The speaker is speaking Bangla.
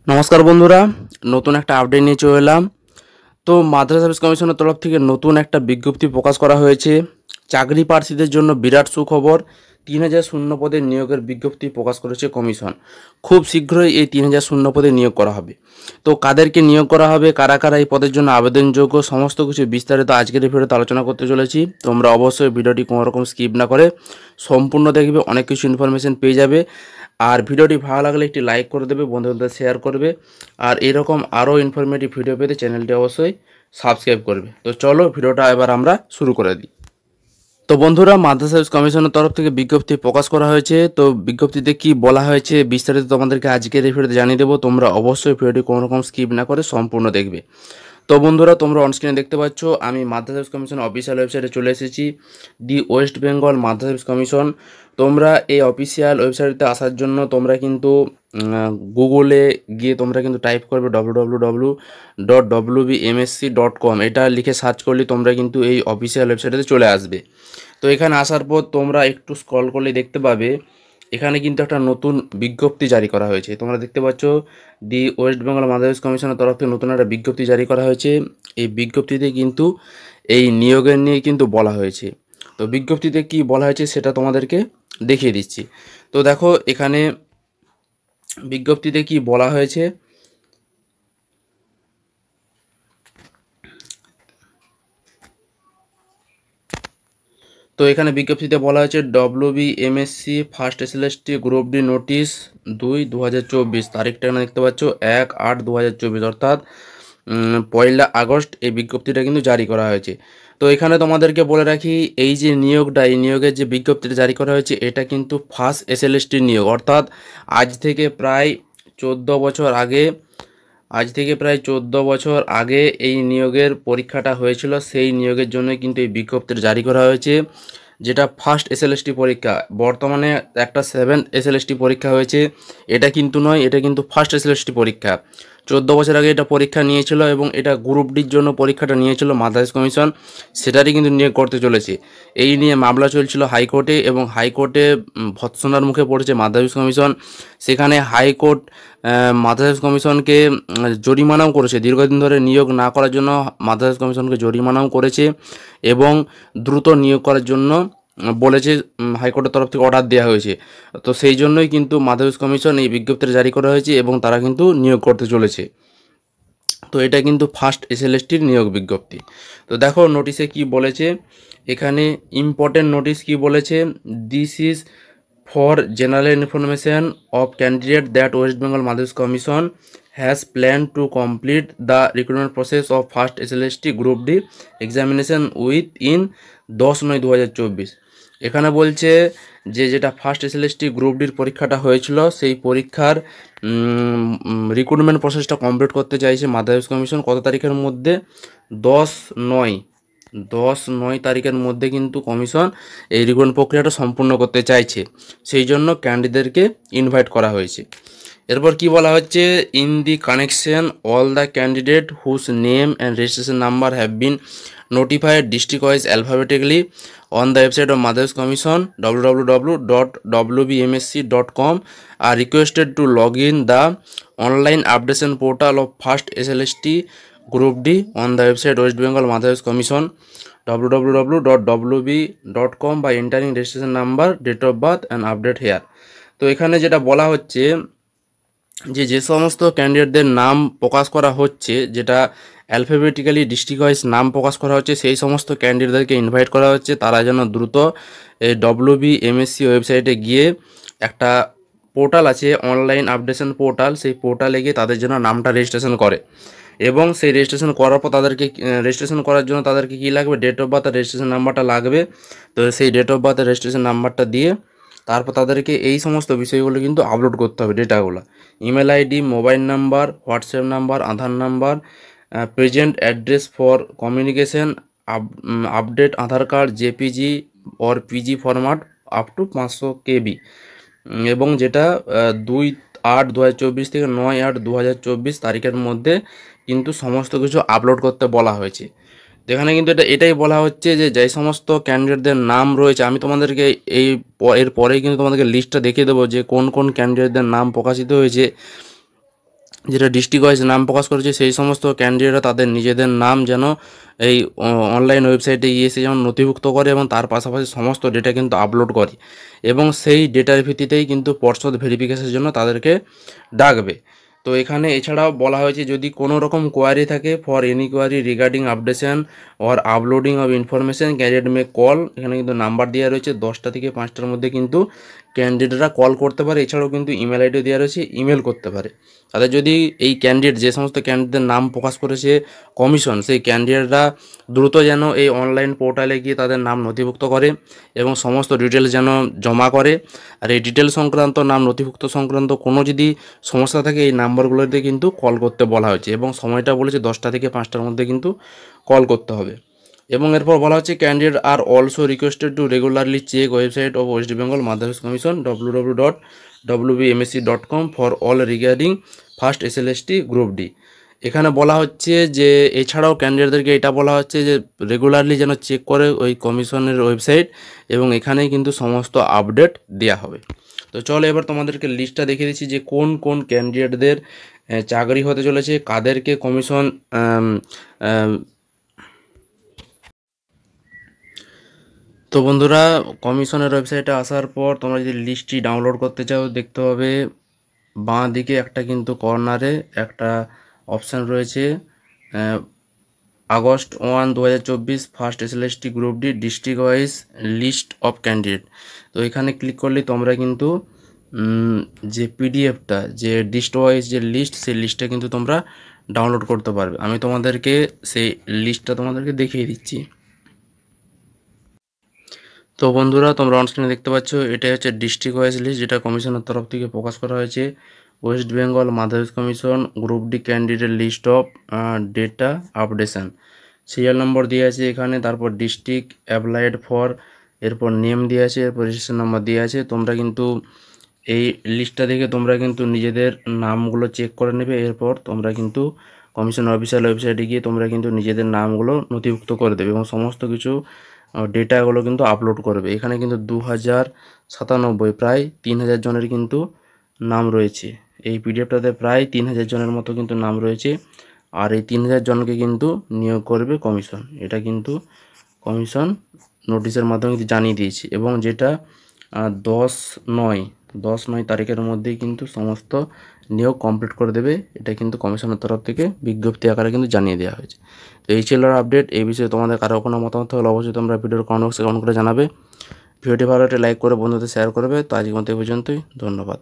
নমস্কার বন্ধুরা, নতুন একটা আপডেট নিয়ে চলে এলাম। তো মাদ্রাসা সার্ভিস কমিশনের তরফ থেকে নতুন একটা বিজ্ঞপ্তি প্রকাশ করা হয়েছে। চাকরি প্রার্থীদের জন্য বিরাট সুখবর। 3000 শূন্য পদের নিয়োগের বিজ্ঞপ্তি প্রকাশ করেছে কমিশন। খুব শীঘ্রই এই 3000 শূন্য পদে নিয়োগ করা হবে। তো কাদেরকে নিয়োগ করা হবে, কারা কারা এই পদের জন্য আবেদনযোগ্য, সমস্ত কিছু বিস্তারিত আজকের এই ভিডিওতে আলোচনা করতে চলেছি। তোমরা অবশ্যই ভিডিওটি কোনো রকম স্কিপ না করে সম্পূর্ণ দেখবে, অনেক কিছু ইনফরমেশন পেয়ে যাবে। আর ভিডিওটি ভালো লাগলে একটি লাইক করে দেবে, বন্ধুদের শেয়ার করবে। আর এরকম আরও ইনফরমেটিভ ভিডিও পেতে চ্যানেলটি অবশ্যই সাবস্ক্রাইব করবে। তো চলো ভিডিওটা এবার আমরা শুরু করে দিই। তো বন্ধুরা, মাদ্রাসা সার্ভিস কমিশনের তরফ থেকে বিজ্ঞপ্তি প্রকাশ করা হয়েছে। তো বিজ্ঞপ্তিতে কি বলা হয়েছে বিস্তারিত তোমাদেরকে আজকের এই ভিডিওতে জানিয়ে দেবো। তোমরা অবশ্যই ভিডিওটি কোনো রকম স্কিপ না করে সম্পূর্ণ দেখবে। তো বন্ধুরা, তোমরা অনস্ক্রিনে দেখতে পাচ্ছ আমি মাদ্রাসা সার্ভিস কমিশন অফিসিয়াল ওয়েবসাইটে চলে এসেছি, দি ওয়েস্ট বেঙ্গল মাদ্রাসা সার্ভিস কমিশন। তোমরা এই অফিসিয়াল ওয়েবসাইটে আসার জন্য তোমরা কিন্তু গুগলে গিয়ে তোমরা কিন্তু টাইপ করবে www.wbmsc.com, এটা লিখে সার্চ করলে তোমরা কিন্তু এই অফিসিয়াল ওয়েবসাইটে চলে আসবে। তো এখানে আসার পর তোমরা একটু স্ক্রল করলে দেখতে পাবে এখানে কিন্তু একটা নতুন বিজ্ঞপ্তি জারি করা হয়েছে। তোমরা দেখতে পাচ্ছ দি ওয়েস্ট বেঙ্গল মাদ্রাসা কমিশনের তরফ থেকে নতুন একটা বিজ্ঞপ্তি জারি করা হয়েছে। এই বিজ্ঞপ্তিতে কিন্তু এই নিয়োগের নিয়ে কিন্তু বলা হয়েছে। তো বিজ্ঞপ্তিতে কি বলা হয়েছে সেটা তোমাদেরকে দেখিয়ে দিচ্ছি। তো দেখো এখানে বিজ্ঞপ্তিতে কি বলা হয়েছে। তো এখানে বিজ্ঞপ্তিতে বলা হয়েছে WBMSC first SLST group D notice 2/2024, তারিখটা এখানে দেখতে পাচ্ছ 1/8/2024, অর্থাৎ 1 আগস্ট এই বিজ্ঞপ্তিটা কিন্তু জারি করা হয়েছে। তো এখানে তোমাদেরকে বলে রাখি এই যে নিয়োগটা, এই নিয়োগের যে বিজ্ঞপ্তিটা জারি করা হয়েছে এটা কিন্তু ফার্স্ট SLST নিয়োগ, অর্থাৎ আজ থেকে প্রায় 14 বছর আগে এই নিয়োগের পরীক্ষাটা হয়েছিল। সেই নিয়োগের জন্য কিন্তু এই বিজ্ঞপ্তিটা জারি করা হয়েছে, যেটা ফার্স্ট SLST পরীক্ষা। বর্তমানে একটা 7th SLST পরীক্ষা হয়েছে, এটা কিন্তু নয়, এটা কিন্তু ফার্স্ট SLST পরীক্ষা। 14 বছর আগে এটা পরীক্ষা নিয়েছিল এবং এটা গ্রুপ ডির জন্য পরীক্ষাটা নিয়েছিল মাদ্রাসা কমিশন, সেটারই কিন্তু নিয়োগ করতে চলেছে। এই নিয়ে মামলা চলছিল হাইকোর্টে এবং হাইকোর্টে ভৎসনার মুখে পড়েছে মাদ্রাসা কমিশন। সেখানে হাইকোর্ট মাদ্রাসা কমিশনকে জরিমানাও করেছে, দীর্ঘদিন ধরে নিয়োগ না করার জন্য মাদ্রাসা কমিশনকে জরিমানাও করেছে এবং দ্রুত নিয়োগ করার জন্য বলেছে। হাইকোর্টের তরফ থেকে অর্ডার দেওয়া হয়েছে। তো সেই জন্যই কিন্তু মাদ্রাসা কমিশন এই বিজ্ঞপ্তিটা জারি করা হয়েছে এবং তারা কিন্তু নিয়োগ করতে চলেছে। তো এটা কিন্তু ফার্স্ট SLSTর নিয়োগ বিজ্ঞপ্তি। তো দেখো নোটিশে কি বলেছে, এখানে ইম্পর্টেন্ট নোটিশ কি বলেছে। This is for general information of candidate that West Bengal Madrasa commission has planned to complete the recruitment process of first SLST Group D examination within 10/9/2024। এখানে বলছে যে যেটা ফার্স্ট SLST গ্রুপ ডির পরীক্ষাটা হয়েছিল সেই পরীক্ষার রিক্রুটমেন্ট প্রসেসটা কমপ্লিট করতে চাইছে মাদ্রাসা কমিশন কত তারিখের মধ্যে, 10/9 তারিখের মধ্যে কিন্তু কমিশন এই রিক্রুটমেন্ট প্রক্রিয়াটা সম্পূর্ণ করতে চাইছে। সেই জন্য ক্যান্ডিডেটকে ইনভাইট করা হয়েছে। এরপর কি বলা হচ্ছে, in the connection all the candidate whose name and registration number have been notified district wise alphabetically on the website of Madrasah commission www.wbmsc.com are requested to log in the online updation portal of first SLST Group D on the website West Bengal Madrasa Commission www.wb.com by entering registration number, date of birth and update here। তো এখানে যেটা বলা হচ্ছে যে সমস্ত ক্যান্ডিডেটদের নাম প্রকাশ করা হচ্ছে, যেটা অ্যালফাবেটিক্যালি ডিস্ট্রিক্ট ওয়াইজ নাম প্রকাশ করা হচ্ছে, সেই সমস্ত ক্যান্ডিডেটদেরকে ইনভাইট করা হচ্ছে তারা যেন দ্রুত এই WBMSC ওয়েবসাইটে গিয়ে একটা পোর্টাল আছে, অনলাইন আপডেশন পোর্টাল, সেই পোর্টালে গিয়ে তাদের জন্য নামটা রেজিস্ট্রেশন করে এবং সেই রেজিস্ট্রেশন করার পর তাদেরকে রেজিস্ট্রেশন করার জন্য তাদেরকে কী লাগবে, ডেট অফ বার্থ আর রেজিস্ট্রেশন নাম্বারটা লাগবে। তো সেই ডেট অফ বার্থ আর রেজিস্ট্রেশন নাম্বারটা দিয়ে তারপর তাদেরকে এই সমস্ত বিষয়গুলো কিন্তু আপলোড করতে হবে, ডেটাগুলো, email ID, mobile number, WhatsApp number, Aadhaar number, present address for communication, update Aadhaar card, JPG or PG format up to 500 KB, এবং যেটা 2/8/2024 থেকে 9/8/2024 তারিখের মধ্যে কিন্তু সমস্ত কিছু আপলোড করতে বলা হয়েছে। যেখানে কিন্তু এটাই বলা হচ্ছে যে যেই সমস্ত ক্যান্ডিডেটদের নাম রয়েছে, আমি তোমাদেরকে এর পরেই কিন্তু তোমাদেরকে লিস্টটা দেখিয়ে দেবো যে কোন কোন ক্যান্ডিডেটদের নাম প্রকাশিত হয়েছে যেটা ডিস্ট্রিক্ট ওয়াইজ নাম প্রকাশ করেছে সেই সমস্ত ক্যান্ডিডেটরা তাদের নিজেদের নাম যেন এই অনলাইন ওয়েবসাইটে গিয়ে এসে যেমন নথিভুক্ত করে এবং তার পাশাপাশি সমস্ত ডেটা কিন্তু আপলোড করে এবং সেই ডেটার ভিত্তিতেই কিন্তু পর্ষদ ভেরিফিকেশনের জন্য তাদেরকে ডাকবে। তো এখানে এছাড়াও বলা হয়েছে যদি কোনো রকম কোয়ারি থাকে for any query regarding updation or uploading of information candidate may call, এখানে কিন্তু নাম্বার দেওয়া রয়েছে 10টা থেকে 5টার মধ্যে কিন্তু ক্যান্ডিডেটরা কল করতে পারে। এছাড়াও কিন্তু ইমেল আইডি দেওয়া রয়েছে, ইমেল করতে পারে। তাদের যদি এই ক্যান্ডিডেট যে সমস্ত ক্যান্ডিডেটের নাম প্রকাশ করেছে কমিশন সেই ক্যান্ডিডেটরা দ্রুত যেন এই অনলাইন পোর্টালে গিয়ে তাদের নাম নথিভুক্ত করে এবং সমস্ত ডিটেলস যেন জমা করে। আর এই ডিটেল সংক্রান্ত নাম নথিভুক্ত সংক্রান্ত কোনো যদি সমস্যা থাকে এই নাম্বারগুলোতে কিন্তু কল করতে বলা হয়েছে এবং সময়টা বলেছে 10টা থেকে 5টার মধ্যে কিন্তু কল করতে হবে। এবং এরপর বলা হচ্ছে candidate are also requested to regularly check website of West Bengal Madhyamik commission www.wbmsc.com for all regarding first SLST group D. এখানে বলা হচ্ছে যে এছাড়াও ক্যান্ডিডেটদেরকে এটা বলা হচ্ছে যে রেগুলারলি যেন চেক করে ওই কমিশনের ওয়েবসাইট এবং এখানেই কিন্তু সমস্ত আপডেট দেওয়া হবে। তো চলো এবার তোমাদেরকে লিস্টটা দেখিয়ে দিচ্ছি যে কোন কোন ক্যান্ডিডেটদের চাকরি হতে চলেছে, কাদেরকে কমিশন তো বন্ধুরা কমিশনের ওয়েবসাইটে আসার পর তোমরা যদি লিস্টটি ডাউনলোড করতে চাও দেখতে হবে বাঁ দিকে একটা কিন্তু কর্নারে একটা অপশান রয়েছে August 1, 2024 first SLST group D district wise list of candidate. তো এখানে ক্লিক করলে তোমরা কিন্তু যে পিডিএফটা যে ডিস্ট্রিক্ট ওয়াইজ যে লিস্ট সেই লিস্টটা কিন্তু তোমরা ডাউনলোড করতে পারবে। আমি তোমাদেরকে সেই লিস্টটা তোমাদেরকে দেখিয়ে দিচ্ছি। তো বন্ধুরা তোমরা অনস্ক্রিনে দেখতে পাচ্ছ এটা হচ্ছে ডিস্ট্রিক্ট ওয়াইজ লিস্ট যেটা কমিশনের তরফ থেকে প্রকাশ করা হয়েছে। West Bengal Madhyamik commission group D candidate list of data updation, serial number দিয়ে আছে এখানে, তারপর ডিস্ট্রিক্ট অ্যাপ্লাইড ফর, এরপর নেম দিয়ে আছে, এরপর রেজিস্ট্রেশন নাম্বার দিয়ে আছে। তোমরা কিন্তু এই লিস্টটা দেখে তোমরা কিন্তু নিজেদের নামগুলো চেক করে নেবে। এরপর তোমরা কিন্তু কমিশন অফিসিয়াল ওয়েবসাইটে গিয়ে তোমরা কিন্তু নিজেদের নামগুলো নথিভুক্ত করে দেবে এবং সমস্ত কিছু ডেটাগুলো কিন্তু আপলোড করবে। এখানে কিন্তু 2097 প্রায় 3000 জনের কিন্তু নাম রয়েছে। এই পিডিএফটাতে প্রায় 3000 জনের মতো কিন্তু নাম রয়েছে আর এই 3000 জনকে কিন্তু নিয়োগ করবে কমিশন। এটা কিন্তু কমিশন নোটিশের মাধ্যমে কিন্তু জানিয়ে দিয়েছে এবং যেটা 10/9 তারিখের মধ্যেই কিন্তু সমস্ত নিয়োগ কমপ্লিট করে দেবে। এটা কিন্তু কমিশনের তরফ থেকে বিজ্ঞপ্তি আকারে কিন্তু জানিয়ে দেওয়া হয়েছে। তো এই ছিল আপডেট। এই বিষয়ে তোমাদের কারো কোনো মতামত হলে অবশ্যই তোমরা ভিডিওর কমেন্ট বক্সে কমেন্ট করে জানাবে। ভিডিওটি ভালো একটা লাইক করে বন্ধুদের শেয়ার করবে। তো আজকের মতো এই পর্যন্তই, ধন্যবাদ।